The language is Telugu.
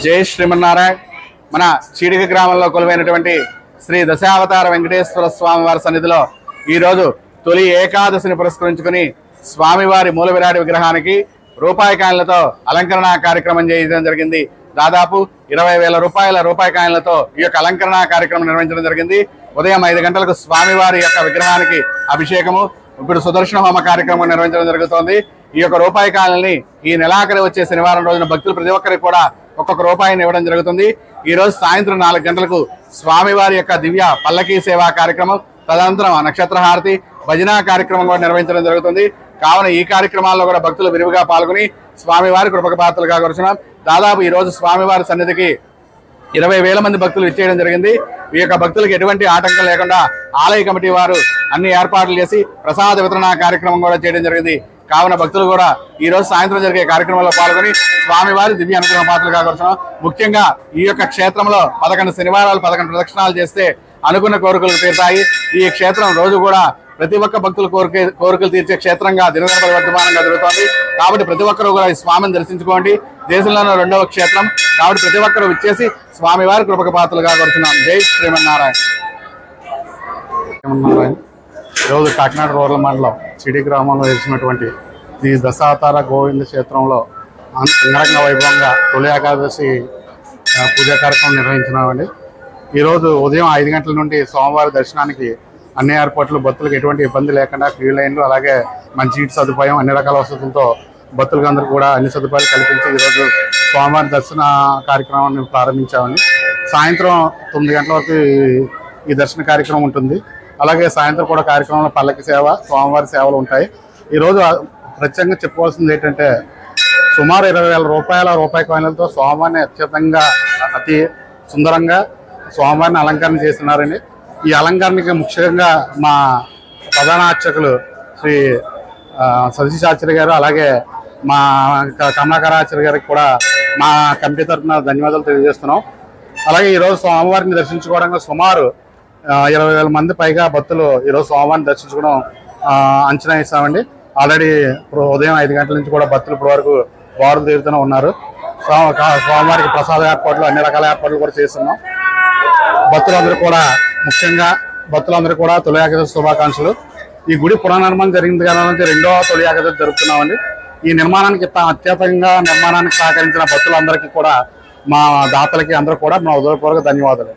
జై శ్రీమన్నారాయణ. మన చీడిక గ్రామంలో కొలువైనటువంటి శ్రీ దశావతార వెంకటేశ్వర స్వామి వారి సన్నిధిలో ఈరోజు తొలి ఏకాదశిని పురస్కరించుకుని స్వామివారి మూల విరాట్ విగ్రహానికి రూపాయి కాయలతో అలంకరణ కార్యక్రమం చేయడం జరిగింది. దాదాపు 20,000 రూపాయల రూపాయి కాయలతో ఈ యొక్క అలంకరణ కార్యక్రమం నిర్వహించడం జరిగింది. ఉదయం 5 గంటలకు స్వామివారి యొక్క విగ్రహానికి అభిషేకము, ఇప్పుడు సుదర్శన హోమ కార్యక్రమం నిర్వహించడం జరుగుతోంది. ఈ యొక్క రూపాయి కాయల్ని ఈ నెలాఖరి వచ్చే శనివారం రోజున భక్తులు ప్రతి ఒక్కరికి కూడా ఒక్కొక్క రూపాయిని ఇవ్వడం జరుగుతుంది. ఈ రోజు సాయంత్రం 4 గంటలకు స్వామివారి యొక్క దివ్య పల్లకీ సేవా కార్యక్రమం, తదనంతరం నక్షత్రహారతి భజనా కార్యక్రమం కూడా నిర్వహించడం జరుగుతుంది. కావున ఈ కార్యక్రమాల్లో కూడా భక్తులు విరివిగా పాల్గొని స్వామివారి కృపక పాత్రలుగా కూర్చున్నాం. దాదాపు ఈ రోజు స్వామివారి సన్నిధికి 20,000 మంది భక్తులు ఇచ్చేయడం జరిగింది. ఈ యొక్క భక్తులకు ఎటువంటి ఆటంకం లేకుండా ఆలయ కమిటీ వారు అన్ని ఏర్పాట్లు చేసి ప్రసాద వితరణ కార్యక్రమం కూడా చేయడం జరిగింది. కావున భక్తులు కూడా ఈ రోజు సాయంత్రం జరిగే కార్యక్రమంలో పాల్గొని స్వామివారి దివ్య అనుగ్రహ పాత్రలుగా కూర్చున్నాం. ముఖ్యంగా ఈ యొక్క క్షేత్రంలో 11 శనివారాలు 11 ప్రదక్షిణాలు చేస్తే అనుకున్న కోరికలు తీరుతాయి. ఈ క్షేత్రం రోజు కూడా ప్రతి ఒక్క భక్తుల కోరికలు తీర్చే క్షేత్రంగా దినదిన పరివర్తమానంగా జరుగుతోంది. కాబట్టి ప్రతి ఒక్కరూ కూడా ఈ స్వామిని దర్శించుకోండి. దేశంలోనే 2వ క్షేత్రం కాబట్టి ప్రతి ఒక్కరూ విచ్చేసి స్వామివారి కృపక పాత్రలుగా కోరుతున్నాం. జై శ్రీమన్నారాయణ. ఈరోజు కాకినాడ రూరల్ మండలం చిడి గ్రామంలో వెలిసినటువంటి ఈ దశావతార గోవింద క్షేత్రంలో అంగరంగ వైభవంగా తొలి ఏకాదశి పూజా కార్యక్రమం నిర్వహించినామండి. ఈరోజు ఉదయం 5 గంటల నుండి స్వామివారి దర్శనానికి అన్ని ఏర్పాట్లు, భక్తులకు ఎటువంటి ఇబ్బంది లేకుండా క్యూ లైన్లు, అలాగే మంచినీటి సదుపాయం, అన్ని రకాల వసతులతో భక్తులకు అందరూ కూడా అన్ని సదుపాయాలు కల్పించి ఈరోజు స్వామివారి దర్శన కార్యక్రమాన్ని ప్రారంభించామని. సాయంత్రం 9 గంటల వరకు ఈ దర్శన కార్యక్రమం ఉంటుంది. అలాగే సాయంత్రం కూడా కార్యక్రమంలో పల్లకి సేవ, స్వామివారి సేవలు ఉంటాయి. ఈరోజు ప్రత్యేకంగా చెప్పుకోవాల్సింది ఏంటంటే సుమారు 20,000 రూపాయల రూపాయి కాయిన్లతో స్వామివారిని అత్యంతంగా అతి సుందరంగా స్వామివారిని అలంకరణ చేస్తున్నారండి. ఈ అలంకరణకి ముఖ్యంగా మా ప్రధాన అర్చకులు శ్రీ సతీశాచార్య గారు, అలాగే మా కమలాకరాచార్య గారికి కూడా మా కమిటీ తరఫున ధన్యవాదాలు తెలియజేస్తున్నాం. అలాగే ఈరోజు స్వామివారిని దర్శించుకోవడంలో సుమారు 20,000 మంది పైగా భక్తులు ఈరోజు స్వామివారిని దర్శించుకోవడం అంచనా ఇస్తామండి. ఆల్రెడీ ఉదయం 5 గంటల నుంచి కూడా భక్తులు ఇప్పటి వరకు వారు తీరుతూనే ఉన్నారు. స్వామివారికి ప్రసాద ఏర్పాట్లు, అన్ని రకాల ఏర్పాట్లు కూడా చేస్తున్నాం. భక్తులందరూ కూడా ముఖ్యంగా భక్తులందరూ కూడా తొలి ఏకాదశి శుభాకాంక్షలు. ఈ గుడి పునర్నిర్మాణం జరిగింది కదా నుంచి 2వ తొలి ఏకాదశి జరుపుతున్నామండి. ఈ నిర్మాణానికి అత్యధికంగా నిర్మాణానికి సహకరించిన భక్తులందరికీ కూడా, మా దాతలకి అందరూ కూడా మా హృదయపూర్వక ధన్యవాదాలు.